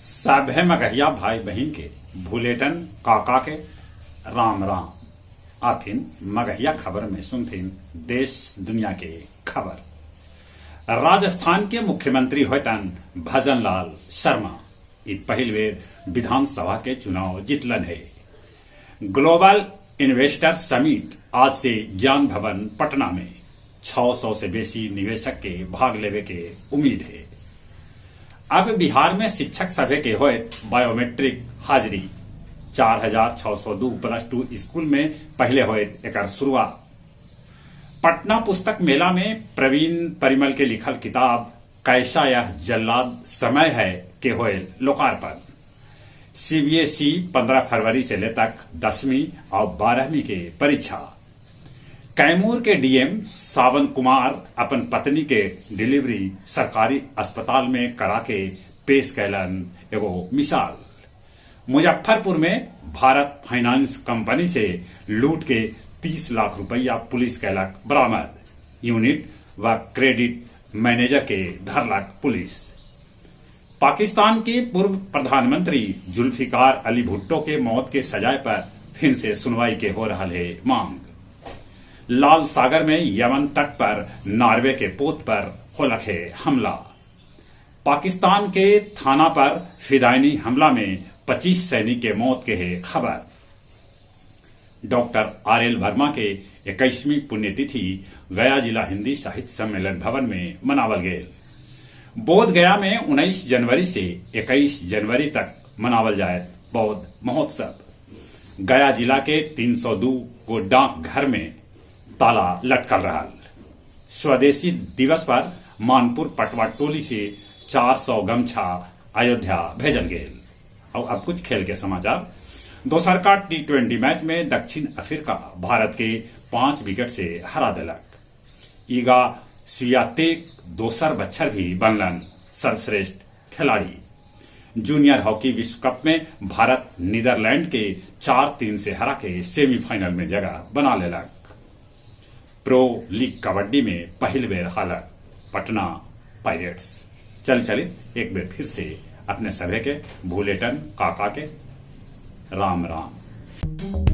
सभे मगहिया भाई बहन के भूलेटन काका के राम राम आथिन मगहिया खबर में सुनथिन देश दुनिया के खबर। राजस्थान के मुख्यमंत्री होतन भजन लाल शर्मा ई पहिल बेर विधानसभा के चुनाव जीतलन है। ग्लोबल इन्वेस्टर समिट आज से ज्ञान भवन पटना में 600 से बेसी निवेशक के भाग लेवे के उम्मीद है। अब बिहार में शिक्षक सभे के होत बायोमेट्रिक हाजिरी 4602 प्लस 2 स्कूल में पहले होत एकर शुरुआत। पटना पुस्तक मेला में प्रवीण परिमल के लिखल किताब कैसा यह जल्लाद समय है के होल लोकार्पण। सीबीएसई 15 फरवरी से ले तक 10वीं और 12वीं के परीक्षा। कैमूर के डीएम सावन कुमार अपन पत्नी के डिलीवरी सरकारी अस्पताल में करा के पेश कैलन एगो मिसाल। मुजफ्फरपुर में भारत फाइनेंस कंपनी से लूट के 30 लाख रुपया पुलिस कैलक बरामद। यूनिट व क्रेडिट मैनेजर के धरलक पुलिस। पाकिस्तान के पूर्व प्रधानमंत्री जुल्फिकार अली भुट्टो के मौत के सजाए पर फिर से सुनवाई के हो रहा है मांग। लाल सागर में यमन तट पर नॉर्वे के पोत पर होलक है हमला। पाकिस्तान के थाना पर फिदायनी हमला में 25 सैनिक के मौत के है खबर। Doctor RL. वर्मा के 21वीं पुण्यतिथि गया जिला हिंदी साहित्य सम्मेलन भवन में मनावल गये। बोध गया में 19 जनवरी से 21 जनवरी तक मनावल जाए बौद्ध महोत्सव। गया जिला के 302 को डाक घर में ताला लटकल रहा। स्वदेशी दिवस पर मानपुर पटवा टोली से 400 गमछा अयोध्या भेजल गये। और अब कुछ खेल के समाचार। दोसर का T20 मैच में दक्षिण अफ्रीका भारत के 5 विकेट से हरा दिलक। ईगा स्वियातेक दोसर बच्चर भी बनलन सर्वश्रेष्ठ खिलाड़ी। जूनियर हॉकी विश्व कप में भारत नीदरलैंड के 4-3 से हरा के सेमीफाइनल में जगह बना लेलक। प्रो लीग कबड्डी में पहल बेर हालत पटना पायरेट्स। चलित एक बेर फिर से अपने सभे के भूलेटन काका के राम राम।